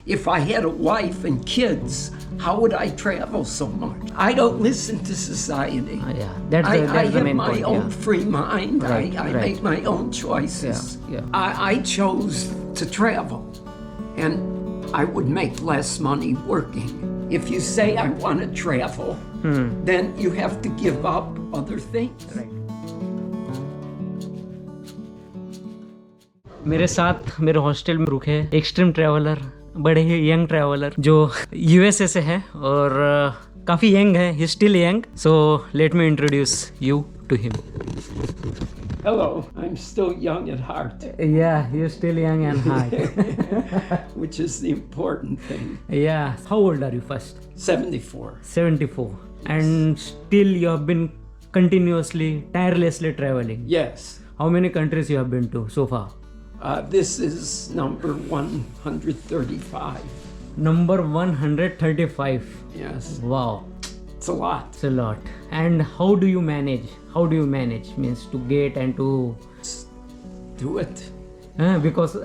If I had a wife and kids, how would I travel so much? I don't listen to society. That's I the have main my point. own free mind. Right, I right. make my own choices. Yeah. I chose to travel, and I would make less money working. If you say I want to travel, then you have to give up other things. Right. मेरे साथ मेरे hostel में रुके extreme traveller, बड़े ही young traveller जो USA से है और काफ़ी यंग है, he still young. So let me introduce you to him. Hello, I'm still young at heart. Yeah, he is still young and high. Which is the important thing. Yeah. How old are you first? 74. 74. And still you have been continuously, tirelessly traveling. Yes. How many countries you have been to so far? This is number 135. Number 135. Yes. Wow. It's a lot. It's a lot. And how do you manage? How do you manage? Means to get and to Do it. because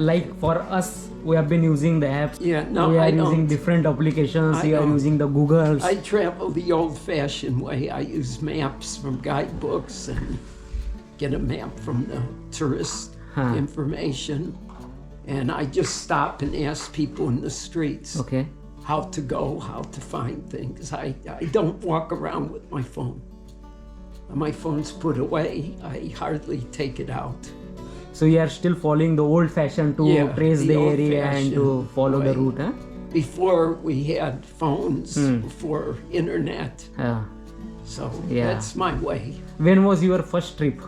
like for us, we have been using the apps. Yeah, no, we are I using don't. different applications. I We are don't. using the Googles. I travel the old-fashioned way. I use maps from guidebooks and get a map from the tourist information. And I just stop and ask people in the streets Okay. how to go, how to find things. I don't walk around with my phone. My phone's put away. I hardly take it out. So you are still following the old fashion to Yeah, trace the area and to old-fashioned follow the way. route. Huh? Before we had phones, before internet. Yeah. So Yeah. that's my way. When was your first trip?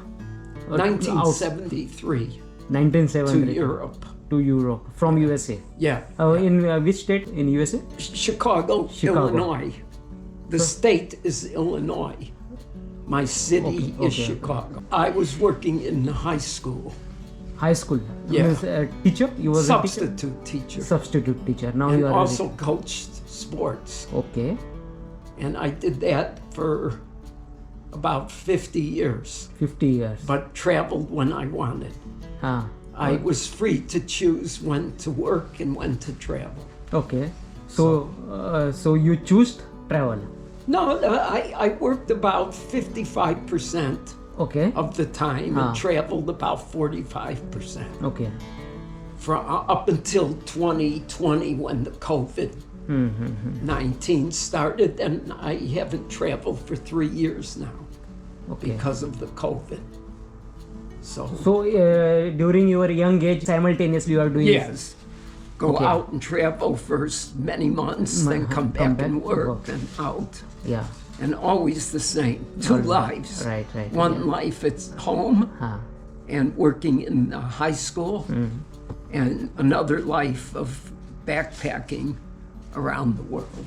1973 to 1970 Europe. to Europe from USA. Yeah. In which state in USA? Chicago, Illinois. The state is Illinois. My city is okay. Chicago. I was working in high school. High school. Yeah. Means a teacher. You was a teacher. Substitute teacher. Substitute teacher. Now And you are also coached sports. okay. And I did that for about 50 years, 50 years. but traveled when I wanted. Ah. I was free to choose when to work and when to travel. Okay. So so you choose travel. No, I worked about 55% Okay. of the time and traveled about 45%. Okay. From up until 2020 when the COVID-19 started, and I haven't traveled for 3 years now Okay. because of the COVID. So During your young age, simultaneously you are doing. yes, go Okay. out and travel for many months, then come back and work and out. Yeah. And always the same. Two lives. Right. One life it's home and working in high school, and another life of backpacking around the world.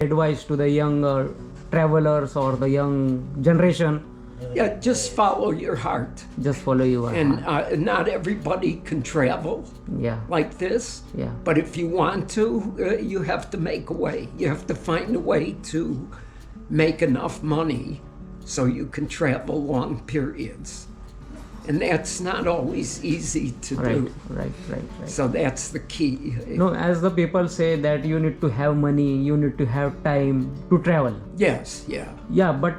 Advice to the younger travelers or the young generation. Yeah, just follow your heart. Just follow your And heart. not everybody can travel Yeah. like this. Yeah. But if you want to, you have to make a way. You have to find a way to make enough money so you can travel long periods. And that's not always easy to do. Right. So that's the key. No, as the people say that you need to have money, you need to have time to travel. Yes, yeah. Yeah, but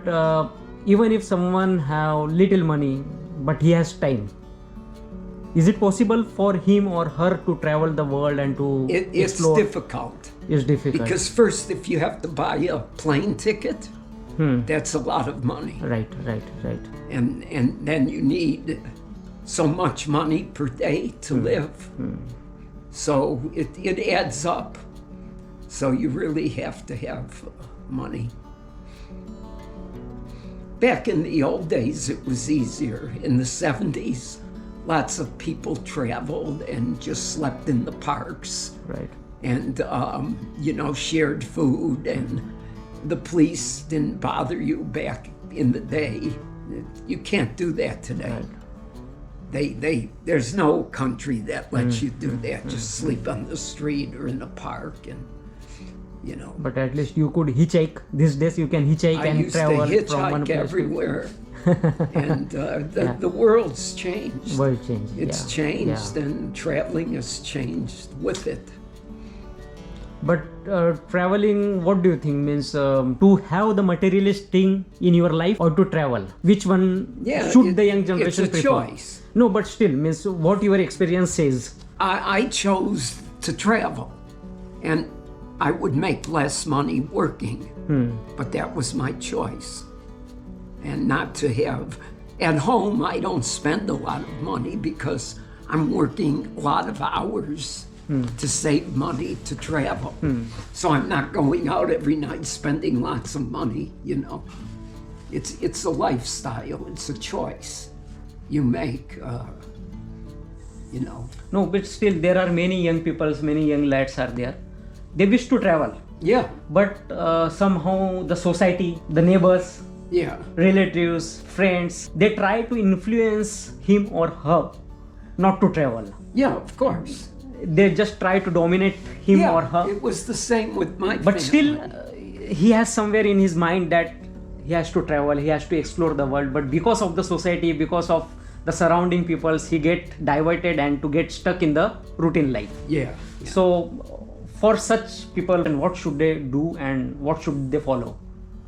even if someone have little money but he has time, is it possible for him or her to travel the world and to It's explore? difficult. It's difficult. Because first, if you have to buy a plane ticket, that's a lot of money. Right. And then you need so much money per day to live. So it adds up. So you really have to have money. Back in the old days, it was easier. In the 70s, lots of people traveled and just slept in the parks. Right. And, shared food, and the police didn't bother you back in the day. You can't do that today. Right. There's no country that lets you do that. Just sleep on the street or in a park, and But at least you could hitchhike. These days you can hitchike I and used travel to from one hitchhike place everywhere. And the world's changed. World change. It's changed, and traveling has changed with it. But traveling, what do you think means to have the materialist thing in your life or to travel? Which one should the young generation it's a prefer? choice. No, but still means what your experience says. I chose to travel, and I would make less money working, but that was my choice. And not to have, at home I don't spend a lot of money because I'm working a lot of hours to save money to travel. So I'm not going out every night spending lots of money, you know. It's a lifestyle, it's a choice you make, you know. No, but still there are many young people, many young lads are there. They wish to travel, Yeah, but somehow the society, the neighbors, yeah, relatives, friends, they try to influence him or her not to travel. yeah, of course. They just try to dominate him Yeah, or her. it was the same with my But family. still, he has somewhere in his mind that he has to travel, he has to explore the world. But because of the society, because of the surrounding peoples, he get diverted and to get stuck in the routine life. Yeah, So, for such people, what should they do and what should they follow?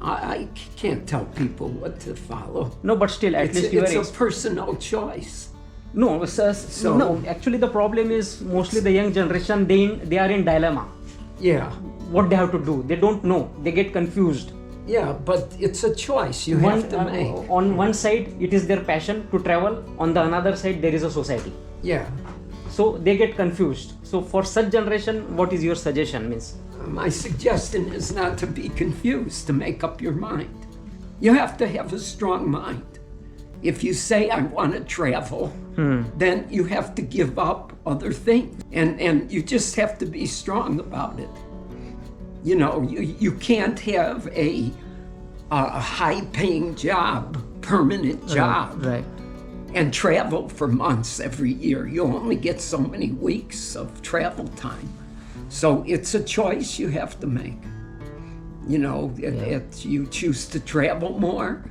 I can't tell people what to follow. No, but still, at least you It's are. a personal choice. No, no. Actually, the problem is mostly the young generation. They are in dilemma. Yeah, What they have to do, they don't know. They get confused. yeah, but it's a choice you have to make. On one side, it is their passion to travel. On the another side, there is a society. Yeah, So they get confused. So for such generation, what is your suggestion? Means my suggestion is not to be confused, to make up your mind. You have to have a strong mind. If you say, I want to travel, then you have to give up other things. And you just have to be strong about it. You know, you can't have a high-paying job, permanent job, right. and travel for months every year. You only get so many weeks of travel time. So it's a choice you have to make. You know, you choose to travel more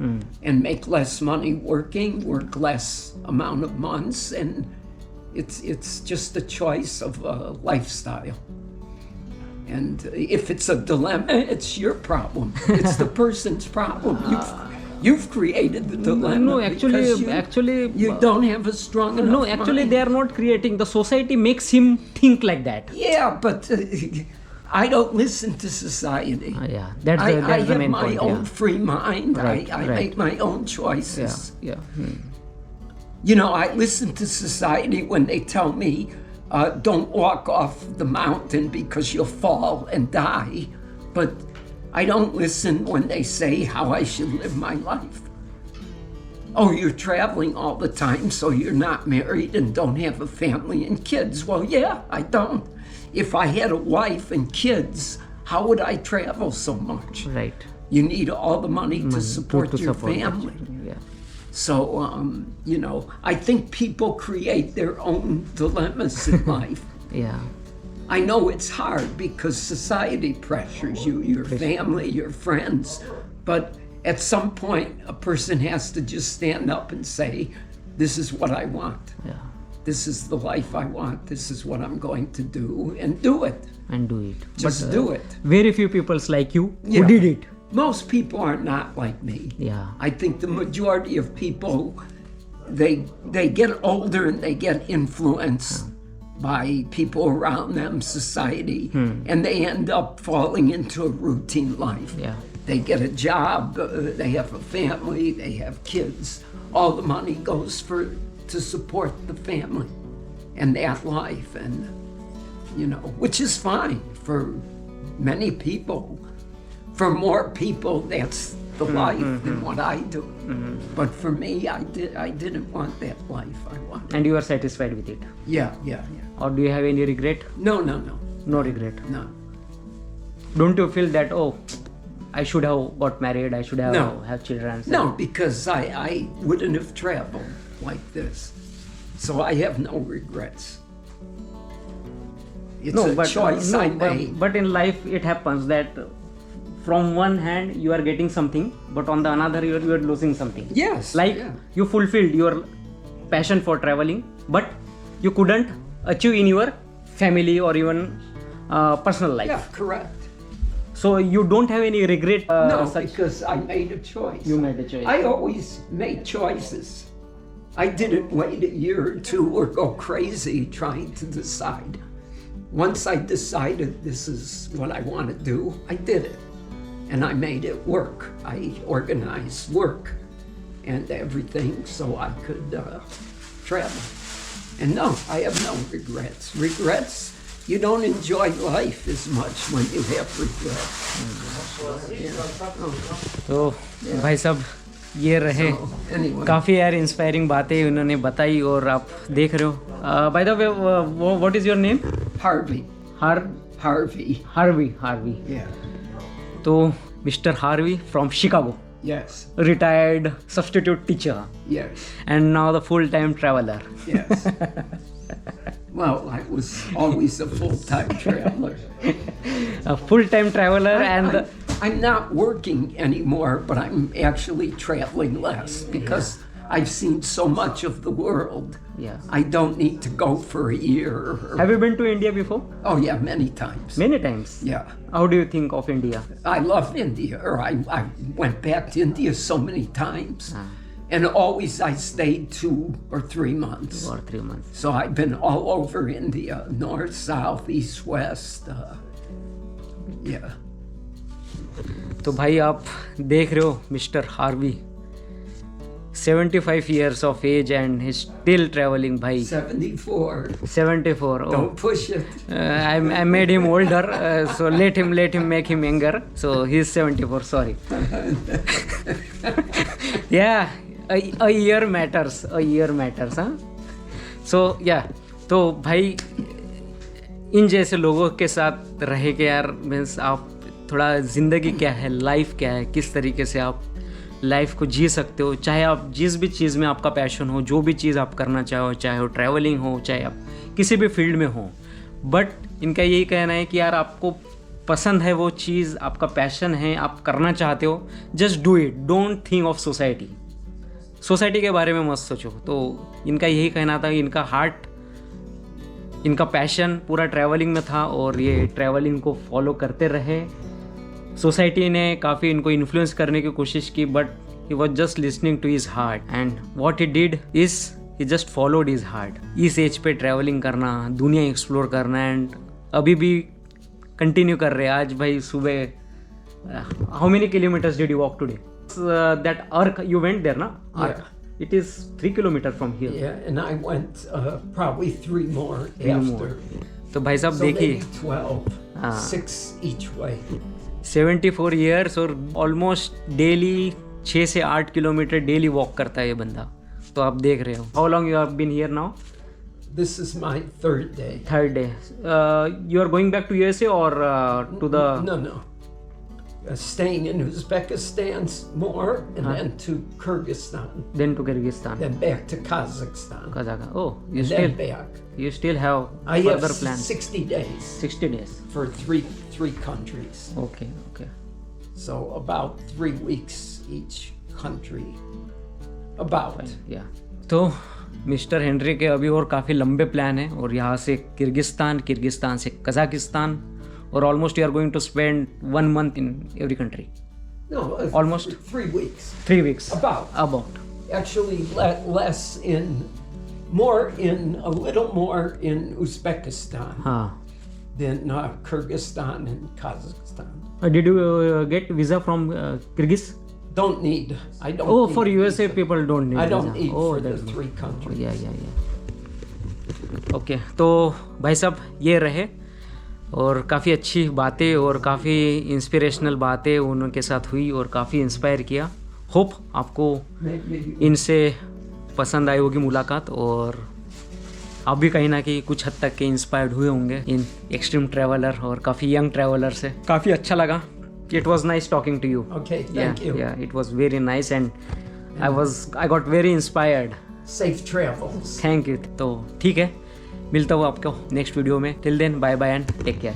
and make less money working, work less amount of months, and it's just a choice of a lifestyle. And if it's a dilemma, it's your problem. It's the person's problem. You've created the dilemma. No, because actually, you don't have a strong enough no, actually, mind. they are not creating. The society makes him think like that. Yeah, but I don't listen to society. Yeah, that's I the have main my point. own free mind. Right, I right. make my own choices. Yeah. You know, I listen to society when they tell me, don't walk off the mountain because you'll fall and die. But I don't listen when they say how I should live my life. Oh, you're traveling all the time, so you're not married and don't have a family and kids. Well, yeah, I don't. If I had a wife and kids, how would I travel so much? Right. You need all the money to support your family. Yeah. So, you know, I think people create their own dilemmas in life. Yeah. I know it's hard because society pressures you, your family, your friends, but at some point a person has to just stand up and say, this is what I want. Yeah. This is the life I want. This is what I'm going to do, and do it. And do it. Just do it. Very few people's like you who Yeah. did it. Most people are not like me. Yeah. I think the majority of people, they get older and they get influenced by people around them, society, and they end up falling into a routine life. Yeah. They get a job, they have a family, they have kids. All the money goes to support the family and that life, and you know, which is fine for many people. For more people, that's the life than what I do. But for me, I didn't want that life. I wanted. And you are satisfied with it. Yeah. Or do you have any regret? No. No regret. No. Don't you feel that, oh, I should have got married, I should have No. have children? No, because I wouldn't have traveled like this. So I have no regrets. It's a choice I made. But in life it happens that from one hand you are getting something, but on the another you are losing something. Yes. Like yeah. you fulfilled your passion for traveling, but you couldn't achieve in your family or even personal life. Yeah, correct. So you don't have any regret? No, such? because I made a choice. You made a choice. I always make choices. I didn't wait a year or two or go crazy trying to decide. Once I decided this is what I want to do, I did it. And I made it work. I organized work and everything so I could travel. And no, I have no regrets. Regrets, you don't enjoy life as much when you have regrets. तो भाई साहब ये रहे Anyway, काफ़ी यार inspiring बातें उन्होंने बताई और आप देख रहे हो. By the way what is your name? Harvey. Harvey. Harvey. Yeah. तो mister Harvey from Chicago, Yes. retired substitute teacher, Yes. and now the full-time traveler. Yes. Well, I was always a full-time traveler. A full-time traveler and I'm not working anymore, but I'm actually traveling less because I've seen so much of the world. yeah. I don't need to go for a year. Have you been to India before? Oh yeah, many times. Many times. Yeah. How do you think of India? I love India, or I went back to India so many times. And always I stayed 2 or 3 months. 2 or 3 months. So I've been all over India, north, south, east, west. Yeah. तो भाई आप देख रहे हो mister Harvey 75 years of age and he's still traveling भाई. 74. 74. Oh. Don't push it. I made him older, so let him make him younger. So he's 74. Sorry. Yeah, a year matters. A year matters, huh? So yeah, तो भाई इन जैसे लोगों के साथ रह के यार मीन्स आप थोड़ा ज़िंदगी क्या है, लाइफ क्या है, किस तरीके से आप लाइफ को जी सकते हो, चाहे आप जिस भी चीज़ में आपका पैशन हो, जो भी चीज़ आप करना चाहो, चाहे वो ट्रैवलिंग हो, चाहे आप किसी भी फील्ड में हो. बट इनका यही कहना है कि यार आपको पसंद है वो चीज़, आपका पैशन है, आप करना चाहते हो, just do it. Don't think of society के बारे में मत सोचो. तो इनका यही कहना था, इनका हार्ट, इनका पैशन पूरा ट्रैवलिंग में था और ये ट्रैवलिंग को फॉलो करते रहे. सोसाइटी ने काफ़ी इनको इन्फ्लुएंस करने की कोशिश की, but he was just listening to his heart and what he did is he just followed his heart. इस एज पे ट्रैवलिंग करना, दुनिया एक्सप्लोर करना, एंड अभी भी कंटिन्यू कर रहे हैं. आज भाई सुबह how many kilometres did you walk today? That अर्क यू वेंट देयर ना? Yeah. It is 3 kilometers from here. Yeah, and I went probably 3 more Three after. more. तो भाई साहब So देखिए maybe 12. 6 each way. 74 years और almost daily 6 से 8 kilometre daily walk करता है ये बंदा. तो आप देख रहे हो. How long you have been here now? This is my 3rd day. Third day. You are going back to USA or to the? No. Staying in Uzbekistan more, and then to Kyrgyzstan, Then to Kyrgyzstan. then back to Kazakhstan, Kazakhstan. Oh, you and still then back. you still have I have further plans. 60 days 60 days. for three countries. Okay. So about 3 weeks each country. About. या तो mister Henry के अभी और काफ़ी लंबे plan हैं और यहाँ से किर्गिस्तान से कजाकिस्तान और almost you are going to spend 1 month in every country. No, Almost 3 weeks. 3 weeks. About. Actually, less a little more in Uzbekistan हाँ. than Kyrgyzstan and Kazakhstan. Did you get visa from Kyrgyz? Don't need. I don't. Oh, need for USA visa. people don't need I don't visa. need Oh, for the that's 3 countries. yeah. Okay, तो भाई साहब ये रहे और काफ़ी अच्छी बातें और काफ़ी इंस्पिरेशनल बातें उनके साथ हुई और काफ़ी इंस्पायर किया. होप आपको इनसे पसंद आई होगी मुलाकात और आप भी कहीं ना कहीं कुछ हद तक के इंस्पायर्ड हुए होंगे इन एक्सट्रीम ट्रैवलर और काफ़ी यंग ट्रैवलर से. काफ़ी अच्छा लगा. It was nice talking to you. Okay, thank you. Yeah, it was very nice and I got very inspired. Safe travels. Thank you. तो ठीक है, मिलता हूँ आपको नेक्स्ट वीडियो में. Till then bye bye and take care.